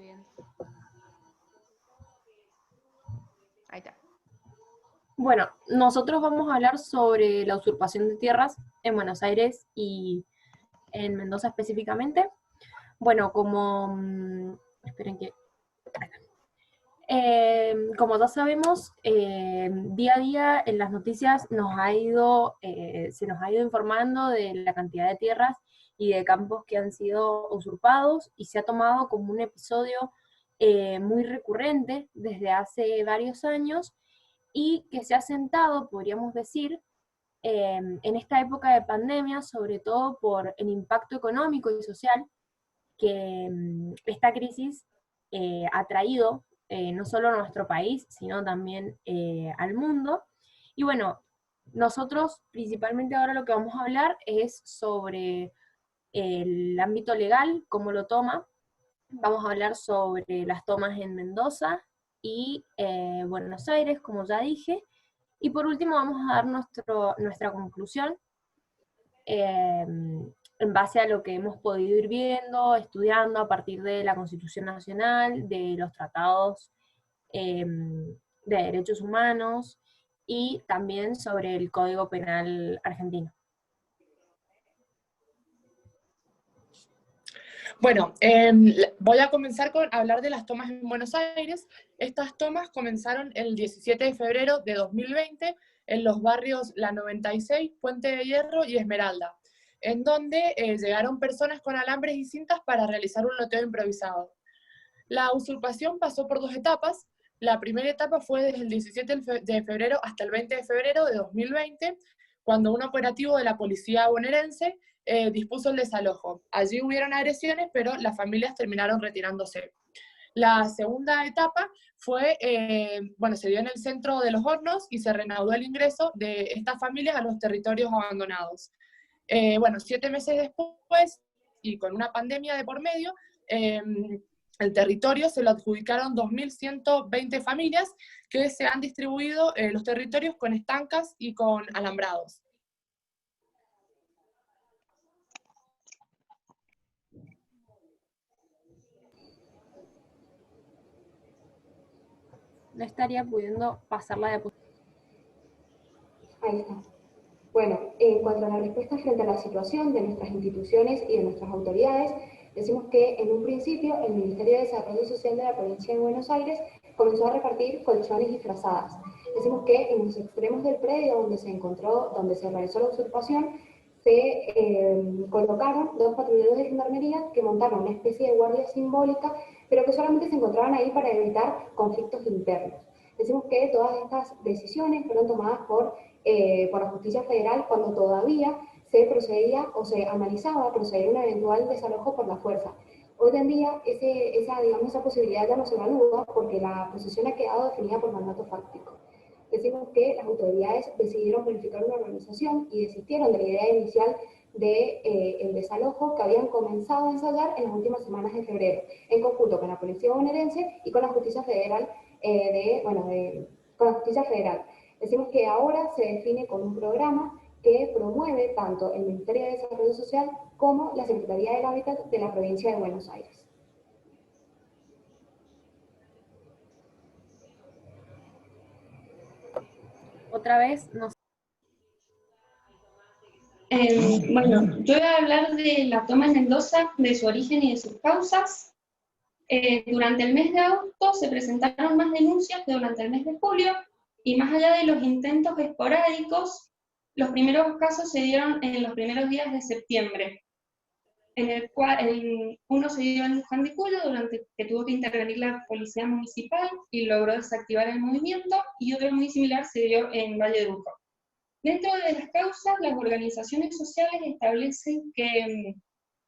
bien. Ahí está. Bueno, nosotros vamos a hablar sobre la usurpación de tierras en Buenos Aires y en Mendoza específicamente. Bueno, esperen que... como ya sabemos, día a día en las noticias se nos ha ido informando de la cantidad de tierras y de campos que han sido usurpados y se ha tomado como un episodio muy recurrente desde hace varios años y que se ha sentado, podríamos decir, en esta época de pandemia, sobre todo por el impacto económico y social que esta crisis ha traído no solo a nuestro país, sino también al mundo. Y bueno, nosotros principalmente ahora lo que vamos a hablar es sobre el ámbito legal, cómo lo toma. Vamos a hablar sobre las tomas en Mendoza y Buenos Aires, como ya dije. Y por último vamos a dar nuestra conclusión eh, en base a lo que hemos podido ir viendo, estudiando a partir de la Constitución Nacional, de los tratados de derechos humanos y también sobre el Código Penal argentino. Bueno, voy a comenzar con hablar de las tomas en Buenos Aires. Estas tomas comenzaron el 17 de febrero de 2020 en los barrios La 96, Puente de Hierro y Esmeralda, en donde llegaron personas con alambres y cintas para realizar un loteo improvisado. La usurpación pasó por dos etapas. La primera etapa fue desde el 17 de febrero hasta el 20 de febrero de 2020, cuando un operativo de la policía bonaerense dispuso el desalojo. Allí hubieron agresiones, pero las familias terminaron retirándose. La segunda etapa fue, se dio en el centro de Los Hornos y se reanudó el ingreso de estas familias a los territorios abandonados. 7 meses después, y con una pandemia de por medio, el territorio se lo adjudicaron 2.120 familias que se han distribuido los territorios con estancas y con alambrados. No estaría pudiendo pasar la diapositiva. Ahí está. Bueno, en cuanto a la respuesta frente a la situación de nuestras instituciones y de nuestras autoridades, decimos que en un principio el Ministerio de Desarrollo Social de la provincia de Buenos Aires comenzó a repartir colchones y frazadas. Decimos que en los extremos del predio donde se realizó la usurpación, se colocaron 2 patrulleros de gendarmería que montaron una especie de guardia simbólica, pero que solamente se encontraban ahí para evitar conflictos internos. Decimos que todas estas decisiones fueron tomadas por la justicia federal cuando todavía se procedía o se analizaba proceder a un eventual desalojo por la fuerza. Hoy en día esa posibilidad ya no se evalúa porque la posesión ha quedado definida por mandato fáctico. Decimos que las autoridades decidieron verificar una organización y desistieron de la idea inicial del desalojo que habían comenzado a ensayar en las últimas semanas de febrero, en conjunto con la Policía Bonaerense y con la Justicia Federal con la Justicia Federal. Decimos que ahora se define con un programa que promueve tanto el Ministerio de Desarrollo Social como la Secretaría del Hábitat de la provincia de Buenos Aires. Otra vez, no sé. Bueno, yo voy a hablar de la toma en Mendoza, de su origen y de sus causas. Durante el mes de agosto se presentaron más denuncias que durante el mes de julio, y más allá de los intentos esporádicos, los primeros casos se dieron en los primeros días de septiembre, en el cual uno se dio en Luján de Cuyo, durante que tuvo que intervenir la policía municipal y logró desactivar el movimiento, y otro muy similar se dio en Valle de Uco. Dentro de las causas, las organizaciones sociales establecen que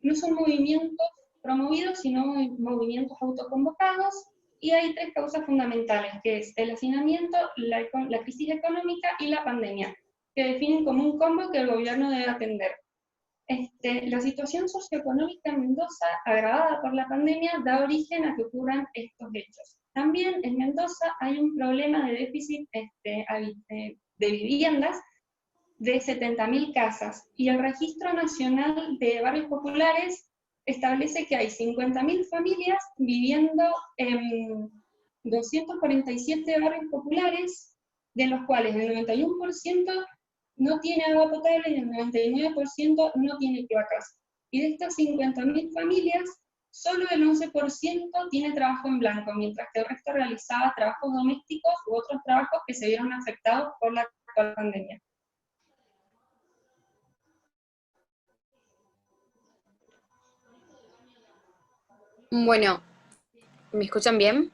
no son movimientos promovidos, sino movimientos autoconvocados, y hay 3 causas fundamentales, que es el hacinamiento, la crisis económica y la pandemia, que definen como un combo que el gobierno debe atender. La situación socioeconómica en Mendoza, agravada por la pandemia, da origen a que ocurran estos hechos. También en Mendoza hay un problema de déficit de viviendas de 70.000 casas, y el Registro Nacional de Barrios Populares establece que hay 50.000 familias viviendo en 247 barrios populares, de los cuales el 91% no tiene agua potable y el 99% no tiene cloacas. Y de estas 50.000 familias, solo el 11% tiene trabajo en blanco, mientras que el resto realizaba trabajos domésticos u otros trabajos que se vieron afectados por la actual pandemia. Bueno, ¿me escuchan bien?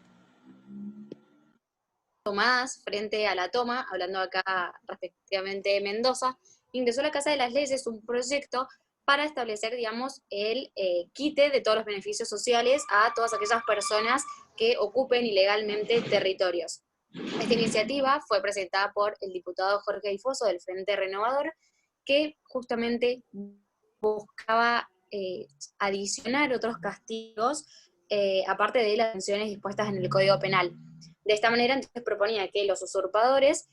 Tomás, frente a la toma, hablando acá respectivamente de Mendoza, ingresó a la Casa de las Leyes un proyecto para establecer, digamos, el quite de todos los beneficios sociales a todas aquellas personas que ocupen ilegalmente territorios. Esta iniciativa fue presentada por el diputado Jorge Difoso del Frente Renovador, que justamente buscaba adicionar otros castigos, aparte de las sanciones dispuestas en el Código Penal. De esta manera, entonces, proponía que los usurpadores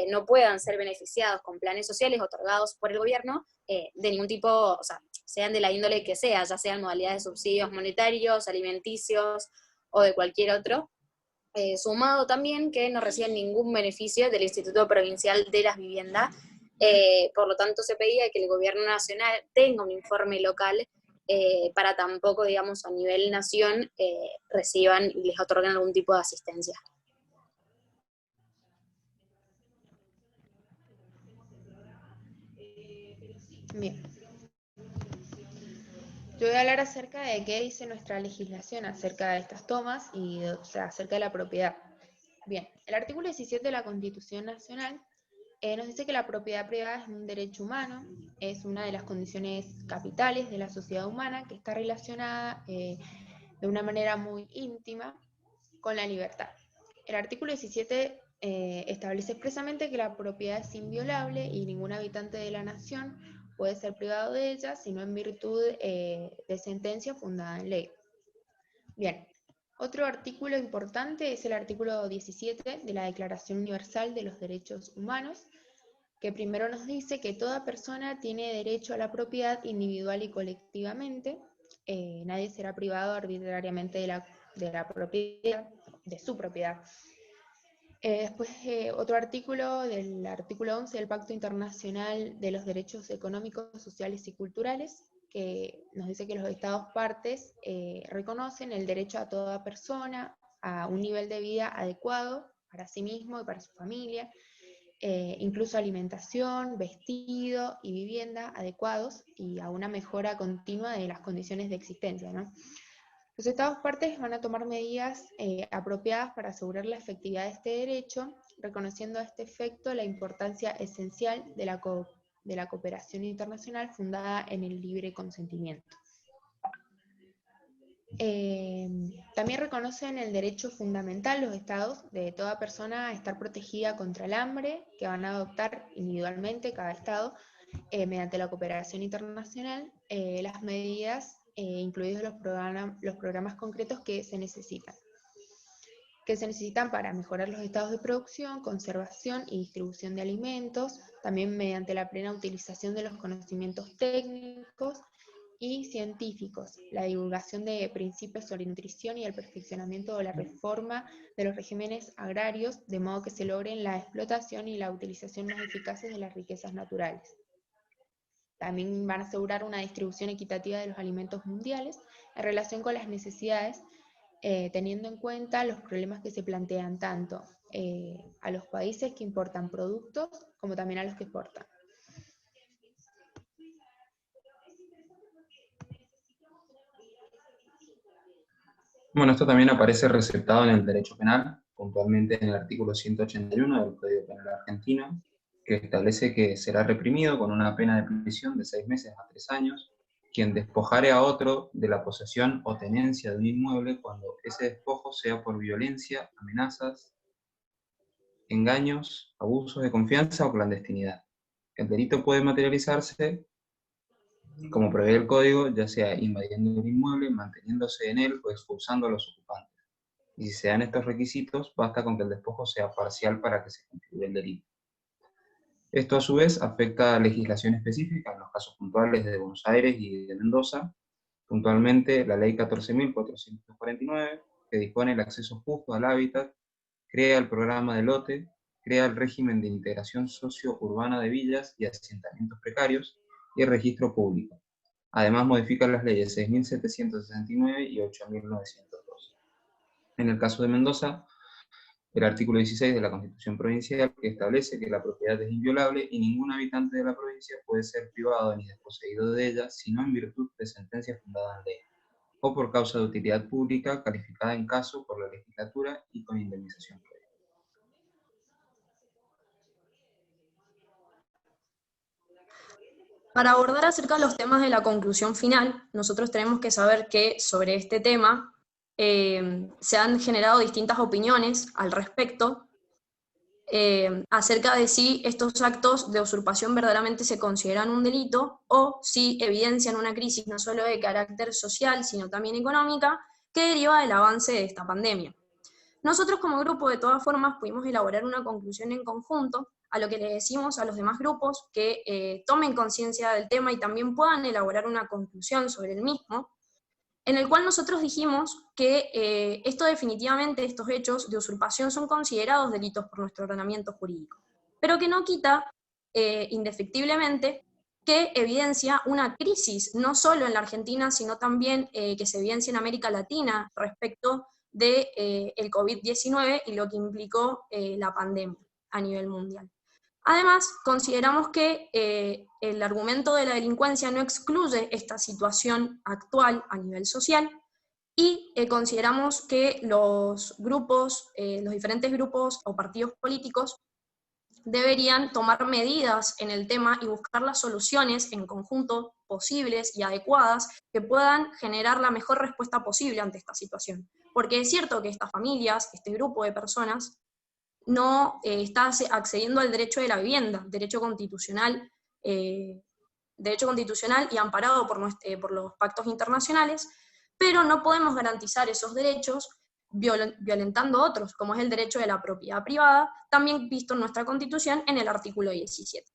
no puedan ser beneficiados con planes sociales otorgados por el gobierno de ningún tipo, o sea, sean de la índole que sea, ya sean modalidades de subsidios monetarios, alimenticios o de cualquier otro, sumado también que no reciban ningún beneficio del Instituto Provincial de las Viviendas. Por lo tanto, se pedía que el gobierno nacional tenga un informe local para tampoco, digamos, a nivel nación reciban y les otorguen algún tipo de asistencia. Bien. Yo voy a hablar acerca de qué dice nuestra legislación acerca de estas tomas y acerca de la propiedad. Bien, el artículo 17 de la Constitución Nacional nos dice que la propiedad privada es un derecho humano, es una de las condiciones capitales de la sociedad humana que está relacionada de una manera muy íntima con la libertad. El artículo 17 establece expresamente que la propiedad es inviolable y ningún habitante de la nación puede ser privado de ella, sino en virtud de sentencia fundada en ley. Bien, otro artículo importante es el artículo 17 de la Declaración Universal de los Derechos Humanos, que primero nos dice que toda persona tiene derecho a la propiedad individual y colectivamente, nadie será privado arbitrariamente de la propiedad, de su propiedad. Después, otro artículo, del artículo 11 del Pacto Internacional de los Derechos Económicos, Sociales y Culturales, que nos dice que los Estados partes reconocen el derecho a toda persona a un nivel de vida adecuado para sí mismo y para su familia, incluso alimentación, vestido y vivienda adecuados y a una mejora continua de las condiciones de existencia, ¿no? Los Estados partes van a tomar medidas apropiadas para asegurar la efectividad de este derecho, reconociendo a este efecto la importancia esencial de la cooperación internacional fundada en el libre consentimiento. También reconocen el derecho fundamental los Estados de toda persona a estar protegida contra el hambre, que van a adoptar individualmente cada Estado, mediante la cooperación internacional, las medidas incluidos los programas concretos que se necesitan para mejorar los estados de producción, conservación y distribución de alimentos, también mediante la plena utilización de los conocimientos técnicos y científicos, la divulgación de principios sobre nutrición y el perfeccionamiento de la reforma de los regímenes agrarios, de modo que se logren la explotación y la utilización más eficaces de las riquezas naturales. También van a asegurar una distribución equitativa de los alimentos mundiales en relación con las necesidades, teniendo en cuenta los problemas que se plantean tanto a los países que importan productos como también a los que exportan. Bueno, esto también aparece receptado en el derecho penal, puntualmente en el artículo 181 del Código Penal argentino, que establece que será reprimido con una pena de prisión de 6 meses a 3 años quien despojare a otro de la posesión o tenencia de un inmueble cuando ese despojo sea por violencia, amenazas, engaños, abusos de confianza o clandestinidad. El delito puede materializarse, como prevé el Código, ya sea invadiendo el inmueble, manteniéndose en él o expulsando a los ocupantes. Y si se dan estos requisitos, basta con que el despojo sea parcial para que se configure el delito. Esto a su vez afecta a legislación específica en los casos puntuales de Buenos Aires y de Mendoza, puntualmente la Ley 14.449, que dispone el acceso justo al hábitat, crea el programa de lote, crea el régimen de integración socio-urbana de villas y asentamientos precarios y el registro público. Además modifica las leyes 6.769 y 8.902. En el caso de Mendoza, el artículo 16 de la Constitución Provincial, que establece que la propiedad es inviolable y ningún habitante de la provincia puede ser privado ni desposeído de ella, sino en virtud de sentencia fundada en ley, o por causa de utilidad pública calificada en caso por la legislatura y con indemnización previa. Para abordar acerca de los temas de la conclusión final, nosotros tenemos que saber que sobre este tema se han generado distintas opiniones al respecto acerca de si estos actos de usurpación verdaderamente se consideran un delito o si evidencian una crisis no solo de carácter social, sino también económica, que deriva del avance de esta pandemia. Nosotros como grupo, de todas formas, pudimos elaborar una conclusión en conjunto, a lo que le decimos a los demás grupos que tomen conciencia del tema y también puedan elaborar una conclusión sobre el mismo, en el cual nosotros dijimos que esto definitivamente, estos hechos de usurpación son considerados delitos por nuestro ordenamiento jurídico, pero que no quita indefectiblemente que evidencia una crisis, no solo en la Argentina, sino también que se evidencia en América Latina respecto del COVID-19 y lo que implicó la pandemia a nivel mundial. Además, consideramos que el argumento de la delincuencia no excluye esta situación actual a nivel social y consideramos que los grupos, los diferentes grupos o partidos políticos deberían tomar medidas en el tema y buscar las soluciones en conjunto posibles y adecuadas que puedan generar la mejor respuesta posible ante esta situación. Porque es cierto que estas familias, este grupo de personas, no está accediendo al derecho de la vivienda, derecho constitucional y amparado por los pactos internacionales, pero no podemos garantizar esos derechos violentando otros, como es el derecho de la propiedad privada, también visto en nuestra Constitución en el artículo 17.